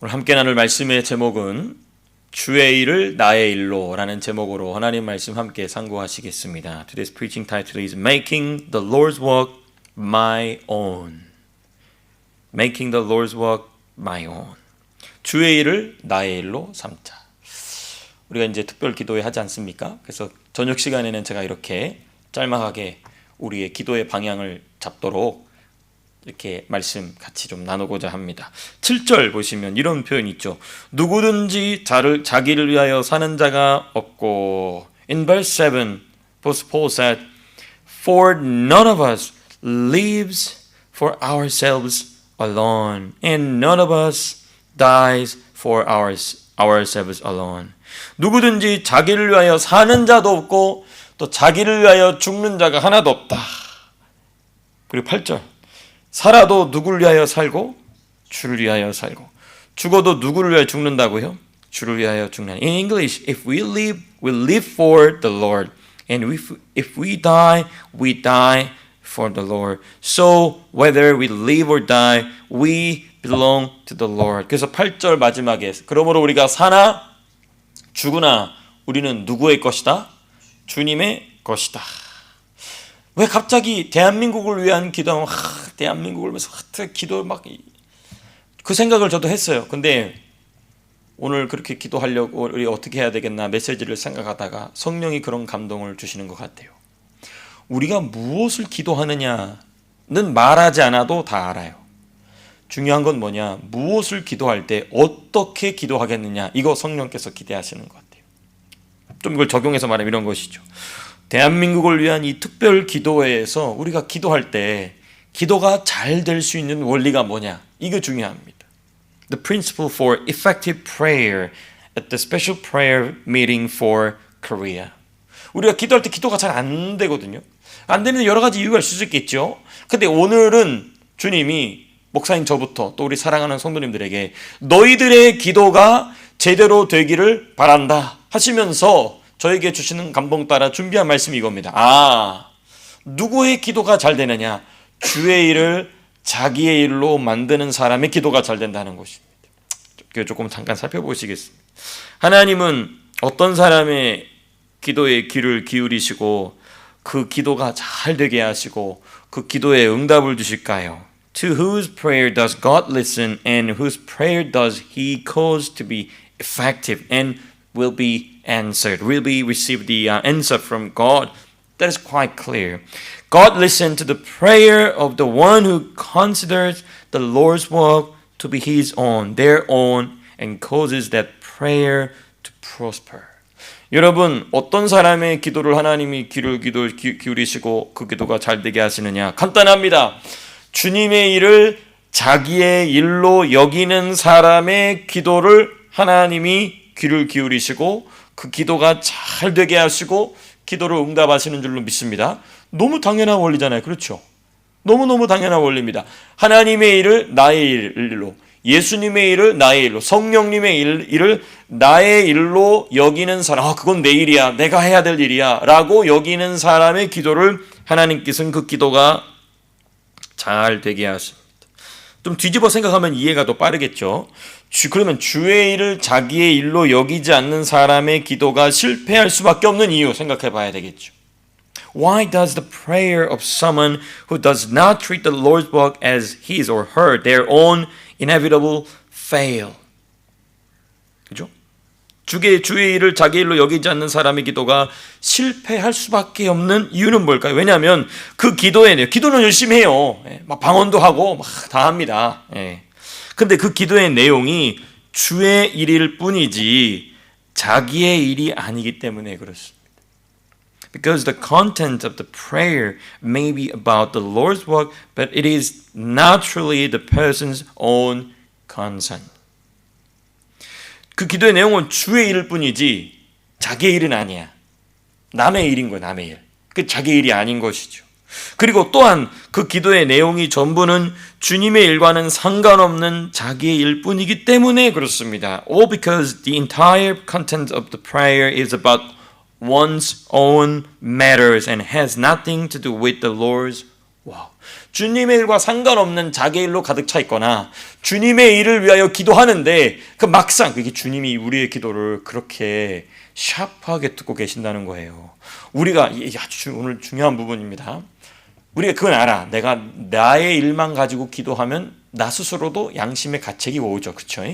오늘 함께 나눌 말씀의 제목은 주의 일을 나의 일로 라는 제목으로 하나님 말씀 함께 상고하시겠습니다. Today's preaching title is Making the Lord's Work My Own. Making the Lord's Work My Own. 주의 일을 나의 일로 삼자. 우리가 이제 특별 기도회 하지 않습니까? 그래서 저녁 시간에는 제가 이렇게 짤막하게 우리의 기도의 방향을 잡도록 이렇게 말씀 같이 좀 나누고자 합니다. 7절 보시면 이런 표현이 있죠. 누구든지 자기를 위하여 사는 자가 없고. In verse 7, Paul said, For none of us lives for ourselves alone, and none of us dies for ourselves alone. 누구든지 자기를 위하여 사는 자도 없고 또 자기를 위하여 죽는 자가 하나도 없다. 그리고 8절. 살아도 누구를 위하여 살고 주를 위하여 살고 죽어도 누구를 위하여 죽는다고요? 주를 위하여 죽는. In English, if we live for the Lord, and if we die for the Lord. So whether we live or die, we belong to the Lord. 그래서 8절 마지막에 그러므로 우리가 사나 죽으나 우리는 누구의 것이다? 주님의 것이다. 왜 갑자기 대한민국을 위한 기도하면 대한민국을 위해서 기도 막 그 생각을 저도 했어요. 근데 오늘 그렇게 기도하려고 우리 어떻게 해야 되겠나 메시지를 생각하다가 성령이 그런 감동을 주시는 것 같아요. 우리가 무엇을 기도하느냐는 말하지 않아도 다 알아요. 중요한 건 뭐냐? 무엇을 기도할 때 어떻게 기도하겠느냐, 이거 성령께서 기대하시는 것 같아요. 좀 이걸 적용해서 말하면 이런 것이죠. 대한민국을 위한 이 특별 기도회에서 우리가 기도할 때 기도가 잘 될 수 있는 원리가 뭐냐? 이거 중요합니다. The principle for effective prayer at the special prayer meeting for Korea. 우리가 기도할 때 기도가 잘 안 되거든요. 안 되는 여러 가지 이유가 있을 수 있겠죠. 근데 오늘은 주님이 목사님 저부터 또 우리 사랑하는 성도님들에게 너희들의 기도가 제대로 되기를 바란다 하시면서 저에게 주시는 감동 따라 준비한 말씀이 이겁니다. 누구의 기도가 잘 되느냐? 주의 일을 자기의 일로 만드는 사람의 기도가 잘 된다는 것입니다. 조금 잠깐 살펴보시겠습니다. 하나님은 어떤 사람의 기도에 귀를 기울이시고 그 기도가 잘 되게 하시고 그 기도에 응답을 주실까요? To whose prayer does God listen, and whose prayer does He cause to be effective and will be answered, will be receive the answer from God? That is quite clear. God listened to the prayer of the one who considers the Lord's work to be His own, their own, and causes that prayer to prosper. 여러분, 어떤 사람의 기도를 하나님이 귀를 기울이시고 그 기도가 잘 되게 하시느냐? 간단합니다. 주님의 일을 자기의 일로 여기는 사람의 기도를 하나님이 귀를 기울이시고 그 기도가 잘 되게 하시고 기도를 응답하시는 줄로 믿습니다. 너무 당연한 원리잖아요. 그렇죠? 너무너무 당연한 원리입니다. 하나님의 일을 나의 일로, 예수님의 일을 나의 일로, 성령님의 일을 나의 일로 여기는 사람, 그건 내 일이야, 내가 해야 될 일이야 라고 여기는 사람의 기도를 하나님께서는 그 기도가 잘 되게 하십니다. 좀 뒤집어 생각하면 이해가 더 빠르겠죠. 그러면 주의 일을 자기의 일로 여기지 않는 사람의 기도가 실패할 수밖에 없는 이유 생각해 봐야 되겠죠. Why does the prayer of someone who does not treat the Lord's work as his or her, their own, inevitable fail? 그죠? 주의 일을 자기 일로 여기지 않는 사람의 기도가 실패할 수밖에 없는 이유는 뭘까요? 왜냐하면 그 기도는 열심히 해요. 막 방언도 하고 막 다 합니다. 근데 그 기도의 내용이 주의 일일 뿐이지 자기의 일이 아니기 때문에 그렇습니다. Because the content of the prayer may be about the Lord's work, but it is naturally the person's own concern. 그 기도의 내용은 주의 일일 뿐이지 자기의 일은 아니야. 남의 일인 거야, 남의 일. 그 자기의 일이 아닌 것이죠. 그리고 또한 그 기도의 내용이 전부는 주님의 일과는 상관없는 자기의 일뿐이기 때문에 그렇습니다. All because the entire content of the prayer is about one's own matters and has nothing to do with the Lord's 와, 주님의 일과 상관없는 자기 일로 가득 차 있거나 주님의 일을 위하여 기도하는데 그 막상 그게 주님이 우리의 기도를 그렇게 샤프하게 듣고 계신다는 거예요. 우리가 아주 오늘 중요한 부분입니다. 우리가 그건 알아. 내가 나의 일만 가지고 기도하면 나 스스로도 양심의 가책이 오죠. 그쵸?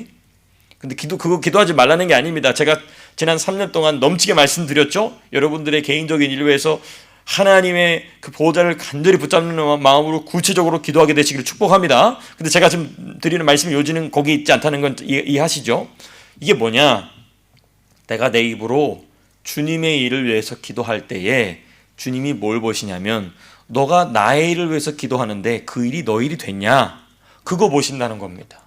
근데 그거 기도하지 말라는 게 아닙니다. 제가 지난 3년 동안 넘치게 말씀드렸죠. 여러분들의 개인적인 일 위해서 하나님의 그 보호자를 간절히 붙잡는 마음으로 구체적으로 기도하게 되시기를 축복합니다. 근데 제가 지금 드리는 말씀의 요지는 거기 있지 않다는 건 이해하시죠? 이게 뭐냐? 내가 내 입으로 주님의 일을 위해서 기도할 때에 주님이 뭘 보시냐면 너가 나의 일을 위해서 기도하는데 그 일이 너 일이 됐냐? 그거 보신다는 겁니다.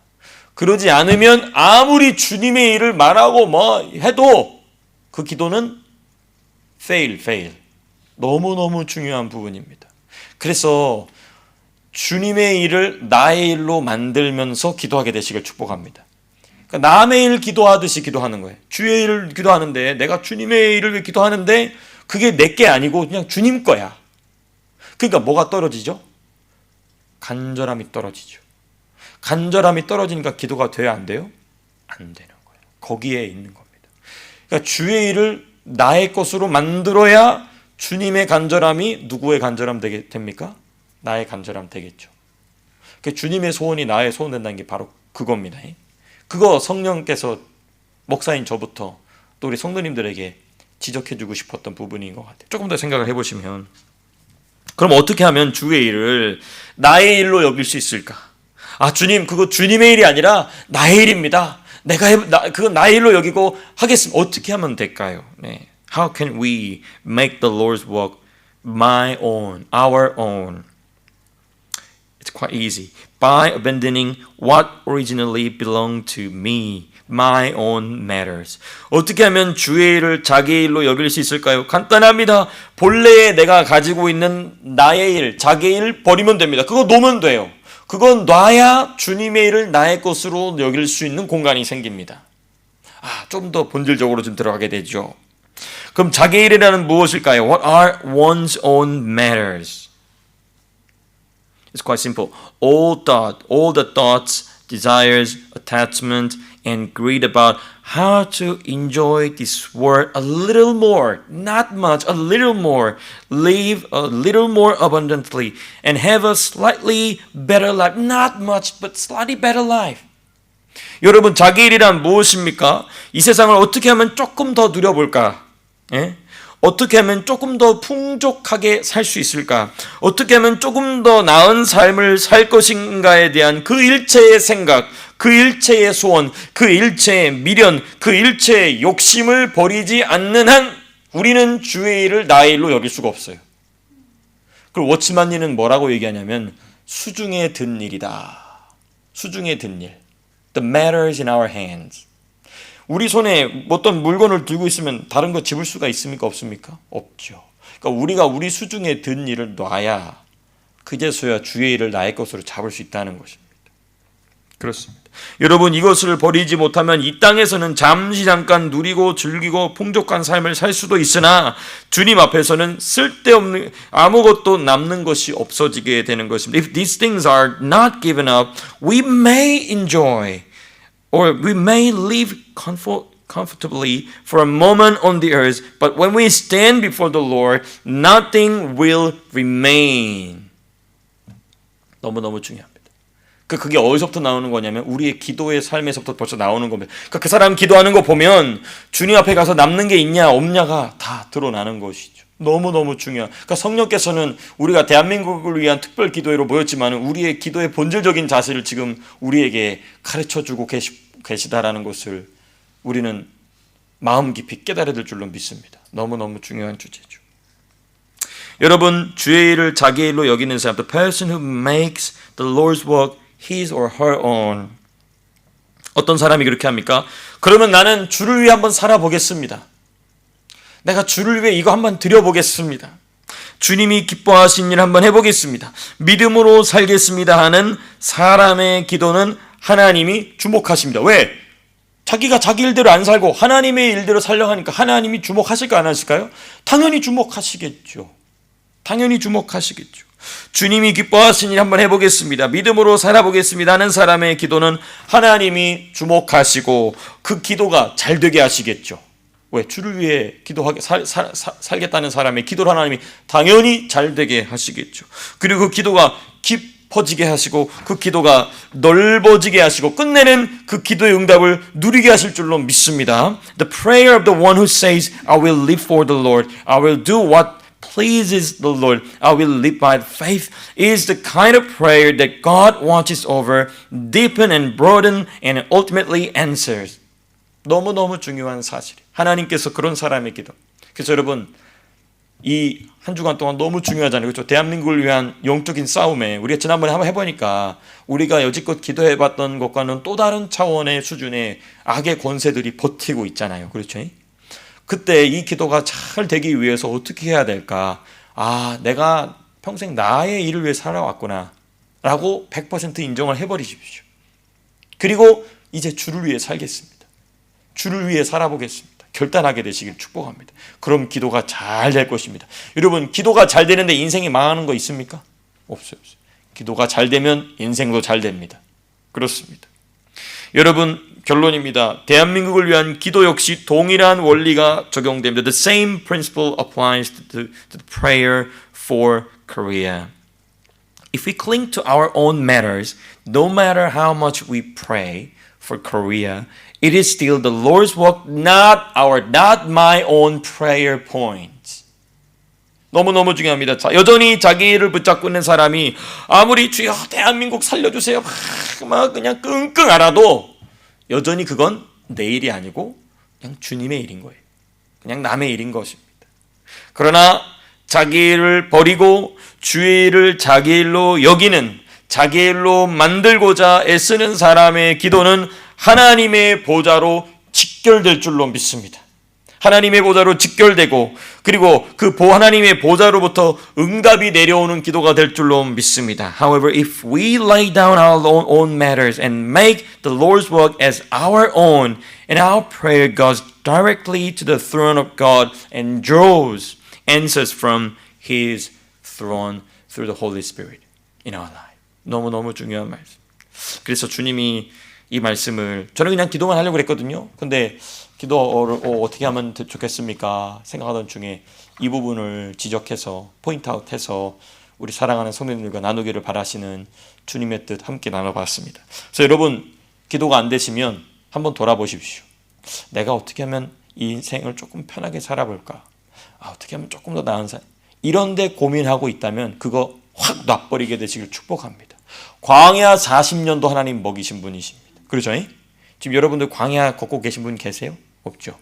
그러지 않으면 아무리 주님의 일을 말하고 뭐 해도 그 기도는 fail. 너무너무 중요한 부분입니다. 그래서 주님의 일을 나의 일로 만들면서 기도하게 되시길 축복합니다. 그러니까 남의 일 기도하듯이 기도하는 거예요. 주의 일을 기도하는데 내가 주님의 일을 위해 기도하는데 그게 내게 아니고 그냥 주님 거야. 그러니까 뭐가 떨어지죠? 간절함이 떨어지죠. 간절함이 떨어지니까 기도가 돼야 안 돼요? 안 되는 거예요. 거기에 있는 겁니다. 그러니까 주의 일을 나의 것으로 만들어야 주님의 간절함이 누구의 간절함 됩니까? 나의 간절함 되겠죠. 그러니까 주님의 소원이 나의 소원 된다는 게 바로 그겁니다. 그거 성령께서 목사인 저부터 또 우리 성도님들에게 지적해주고 싶었던 부분인 것 같아요. 조금 더 생각을 해보시면 그럼 어떻게 하면 주의 일을 나의 일로 여길 수 있을까? 아, 주님, 그거 주님의 일이 아니라 나의 일입니다. 그건 나의 일로 여기고 하겠습니다. 어떻게 하면 될까요? 네. How can we make the Lord's work my own, our own? It's quite easy. By abandoning what originally belonged to me, my own matters. 어떻게 하면 주의 일을 자기 일로 여길 수 있을까요? 간단합니다. 본래에 내가 가지고 있는 나의 일, 자기 일 버리면 됩니다. 그거 놓으면 돼요. 그건 놔야 주님의 일을 나의 것으로 여길 수 있는 공간이 생깁니다. 좀 더 본질적으로 좀 들어가게 되죠. 그럼 자기 일이라는 무엇일까요? What are one's own matters? It's quite simple. All the thoughts, desires, attachment, and greed about how to enjoy this world a little more, not much, a little more, live a little more abundantly, and have a slightly better life. Not much, but slightly better life. 여러분, 자기 일이란 무엇입니까? 이 세상을 어떻게 하면 조금 더 누려볼까? 어떻게 하면 조금 더 풍족하게 살 수 있을까? 어떻게 하면 조금 더 나은 삶을 살 것인가에 대한 그 일체의 생각, 그 일체의 소원, 그 일체의 미련, 그 일체의 욕심을 버리지 않는 한 우리는 주의 일을 나의 일로 여길 수가 없어요. 그리고 워치만니는 뭐라고 얘기하냐면 수중에 든 일이다. 수중에 든 일. The matters in our hands. 우리 손에 어떤 물건을 들고 있으면 다른 거 집을 수가 있습니까? 없습니까? 없죠. 그러니까 우리가 우리 수중에 든 일을 놔야 그제서야 주의 일을 나의 것으로 잡을 수 있다는 것입니다. 그렇습니다. 여러분, 이것을 버리지 못하면 이 땅에서는 잠시 잠깐 누리고 즐기고 풍족한 삶을 살 수도 있으나 주님 앞에서는 쓸데없는 아무것도 남는 것이 없어지게 되는 것입니다. If these things are not given up, we may enjoy or we may live comfortably for a moment on the earth, but when we stand before the Lord, nothing will remain. 너무너무 중요합니다. 그게 어디서부터 나오는 거냐면 우리의 기도의 삶에서부터 벌써 나오는 겁니다. 그 사람 기도하는 거 보면 주님 앞에 가서 남는 게 있냐 없냐가 다 드러나는 것이죠. 너무너무 중요한. 그러니까 성령께서는 우리가 대한민국을 위한 특별 기도회로 모였지만 우리의 기도의 본질적인 자세를 지금 우리에게 가르쳐주고 계시다라는 것을 우리는 마음 깊이 깨달아야 될 줄로 믿습니다. 너무너무 중요한 주제죠. 여러분, 주의 일을 자기 일로 여기는 사람, the person who makes the Lord's work his or her own. 어떤 사람이 그렇게 합니까? 그러면 나는 주를 위해 한번 살아보겠습니다. 내가 주를 위해 이거 한번 드려보겠습니다. 주님이 기뻐하신 일 한번 해보겠습니다. 믿음으로 살겠습니다 하는 사람의 기도는 하나님이 주목하십니다. 왜? 자기가 자기 일대로 안 살고 하나님의 일대로 살려고 하니까 하나님이 주목하실까 안 하실까요? 당연히 주목하시겠죠. 당연히 주목하시겠죠. 주님이 기뻐하신 일 한번 해보겠습니다. 믿음으로 살아보겠습니다 하는 사람의 기도는 하나님이 주목하시고 그 기도가 잘 되게 하시겠죠. 왜? 주를 위해 기도하게 살겠다는 사람의 기도를 하나님이 당연히 잘 되게 하시겠죠. 그리고 그 기도가 깊어지게 하시고 그 기도가 넓어지게 하시고 끝내는 그 기도의 응답을 누리게 하실 줄로 믿습니다. The prayer of the one who says, I will live for the Lord. I will do what pleases the Lord. I will live by faith is the kind of prayer that God watches over, deepen and broaden and ultimately answers. 너무너무 중요한 사실. 하나님께서 그런 사람의 기도. 그래서 여러분 이 한 주간 동안 너무 중요하잖아요. 그렇죠? 대한민국을 위한 영적인 싸움에 우리가 지난번에 한번 해보니까 우리가 여지껏 기도해봤던 것과는 또 다른 차원의 수준의 악의 권세들이 버티고 있잖아요. 그렇죠? 그때 이 기도가 잘 되기 위해서 어떻게 해야 될까? 아, 내가 평생 나의 일을 위해 살아왔구나 라고 100% 인정을 해버리십시오. 그리고 이제 주를 위해 살겠습니다. 주를 위해 살아보겠습니다. 결단하게 되시길 축복합니다. 그럼 기도가 잘 될 것입니다. 여러분, 기도가 잘 되는데 인생이 망하는 거 있습니까? 없어요. 기도가 잘 되면 인생도 잘 됩니다. 그렇습니다. 여러분, 결론입니다. 대한민국을 위한 기도 역시 동일한 원리가 적용됩니다. The same principle applies to the prayer for Korea. If we cling to our own matters, no matter how much we pray for Korea, it is still the Lord's work, not my own prayer points. 너무너무 중요합니다. 여전히 자기 일을 붙잡고 있는 사람이 아무리 주여 대한민국 살려주세요 막 그냥 끙끙 앓아도 여전히 그건 내 일이 아니고 그냥 주님의 일인 거예요. 그냥 남의 일인 것입니다. 그러나 자기 일을 버리고 주의 일을 자기 일로 여기는, 자기 일로 만들고자 애쓰는 사람의 기도는 하나님의 보좌로 직결될 줄로 믿습니다. 하나님의 보좌로 직결되고 그리고 그 하나님의 보좌로부터 응답이 내려오는 기도가 될 줄로 믿습니다. However, if we lay down our own matters and make the Lord's work as our own, and our prayer goes directly to the throne of God and draws answers from His throne through the Holy Spirit in our life. 너무너무 중요한 말씀. 그래서 주님이 이 말씀을 저는 그냥 기도만 하려고 그랬거든요. 근데 기도를 어떻게 하면 좋겠습니까? 생각하던 중에 이 부분을 지적해서 포인트아웃해서 우리 사랑하는 성도님들과 나누기를 바라시는 주님의 뜻 함께 나눠봤습니다. 그래서 여러분 기도가 안 되시면 한번 돌아보십시오. 내가 어떻게 하면 이 인생을 조금 편하게 살아볼까? 어떻게 하면 조금 더 나은 삶? 이런데 고민하고 있다면 그거 확 놔버리게 되시길 축복합니다. 광야 40년도 하나님 먹이신 분이십니다. 그렇죠? 지금 여러분들 광야 걷고 계신 분 계세요? 없죠.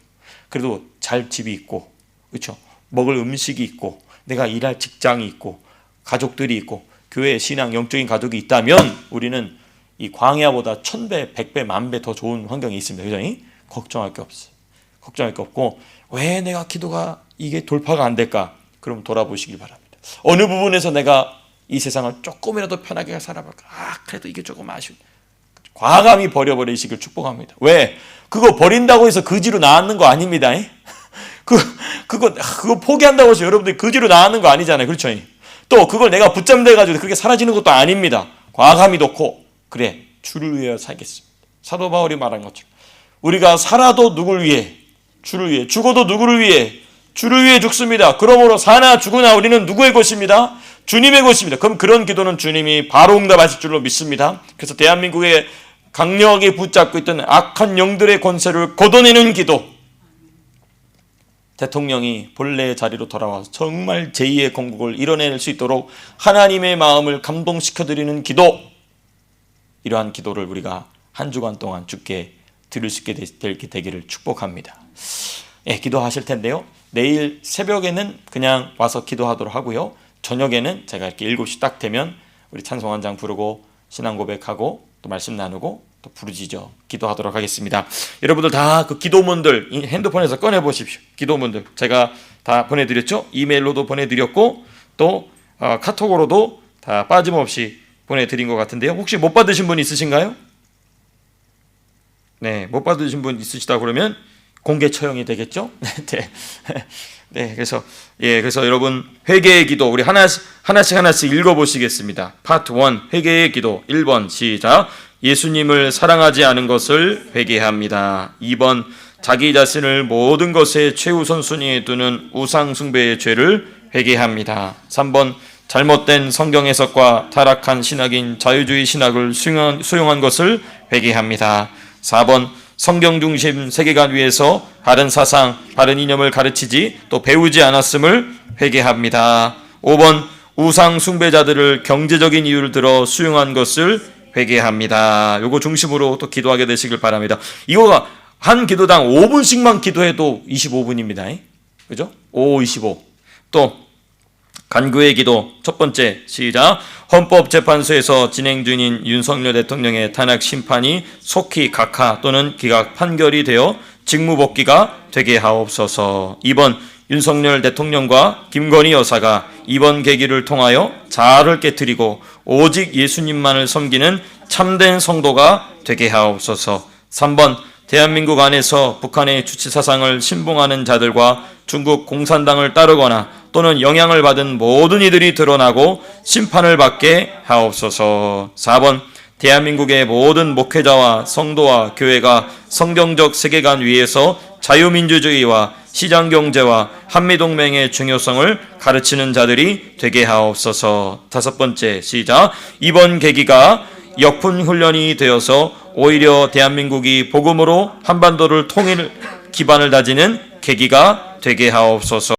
그래도 잘 집이 있고, 그렇죠? 먹을 음식이 있고, 내가 일할 직장이 있고, 가족들이 있고, 교회 신앙 영적인 가족이 있다면 우리는 이 광야보다 1000배, 100배, 10,000배 더 좋은 환경이 있습니다. 그렇죠? 걱정할 게 없어요. 걱정할 게 없고 왜 내가 기도가 이게 돌파가 안 될까? 그럼 돌아보시길 바랍니다. 어느 부분에서 내가 이 세상을 조금이라도 편하게 살아볼까? 그래도 이게 조금 아쉬운. 과감히 버려버리시길 축복합니다. 왜? 그거 버린다고 해서 거지로 나앉는 거 아닙니다. 그거 포기한다고 해서 여러분들이 거지로 나앉는 거 아니잖아요. 그렇죠? 또 그걸 내가 붙잡는다고 그렇게 사라지는 것도 아닙니다. 과감히 놓고 그래 주를 위해 살겠습니다. 사도 바울이 말한 것처럼 우리가 살아도 누굴 위해? 주를 위해. 죽어도 누구를 위해? 주를 위해 죽습니다. 그러므로 사나 죽으나 우리는 누구의 것입니다? 주님의 것입니다. 그럼 그런 기도는 주님이 바로 응답하실 줄로 믿습니다. 그래서 대한민국에 강력하게 붙잡고 있던 악한 영들의 권세를 걷어내는 기도. 대통령이 본래의 자리로 돌아와서 정말 제2의 건국을 이뤄낼 수 있도록 하나님의 마음을 감동시켜드리는 기도. 이러한 기도를 우리가 한 주간 동안 주께 드릴 수 있게 되기를 축복합니다. 기도하실 텐데요. 내일 새벽에는 그냥 와서 기도하도록 하고요. 저녁에는 제가 이렇게 7시 딱 되면 우리 찬송 한 장 부르고 신앙 고백하고 또 말씀 나누고 또 부르짖어 기도하도록 하겠습니다. 여러분들 다 그 기도문들 핸드폰에서 꺼내 보십시오. 기도문들 제가 다 보내드렸죠. 이메일로도 보내드렸고 또 카톡으로도 다 빠짐없이 보내드린 것 같은데요. 혹시 못 받으신 분 있으신가요? 네, 못 받으신 분 있으시다 그러면 공개 처형이 되겠죠? 네. 네, 그래서 여러분 회개의 기도 우리 하나씩 읽어보시겠습니다. 파트 1 회개의 기도 1번 시작. 예수님을 사랑하지 않은 것을 회개합니다. 2번 자기 자신을 모든 것의 최우선 순위에 두는 우상 숭배의 죄를 회개합니다. 3번 잘못된 성경 해석과 타락한 신학인 자유주의 신학을 수용한 것을 회개합니다. 4번 성경 중심 세계관 위에서 바른 사상, 바른 이념을 가르치지 또 배우지 않았음을 회개합니다. 5번 우상 숭배자들을 경제적인 이유를 들어 수용한 것을 회개합니다. 요거 중심으로 또 기도하게 되시길 바랍니다. 이거가 한 기도당 5분씩만 기도해도 25분입니다. 그죠? 5, 25. 또 간구의 기도 첫 번째 시작. 헌법재판소에서 진행 중인 윤석열 대통령의 탄핵 심판이 속히 각하 또는 기각 판결이 되어 직무복귀가 되게 하옵소서. 2번 윤석열 대통령과 김건희 여사가 이번 계기를 통하여 자아를 깨트리고 오직 예수님만을 섬기는 참된 성도가 되게 하옵소서. 3번 대한민국 안에서 북한의 주치 사상을 신봉하는 자들과 중국 공산당을 따르거나 또는 영향을 받은 모든 이들이 드러나고 심판을 받게 하옵소서. 4번 대한민국의 모든 목회자와 성도와 교회가 성경적 세계관 위에서 자유민주주의와 시장경제와 한미동맹의 중요성을 가르치는 자들이 되게 하옵소서. 5번째 시작. 이번 계기가 역풍 훈련이 되어서 오히려 대한민국이 복음으로 한반도를 통일 기반을 다지는 계기가 되게 하옵소서.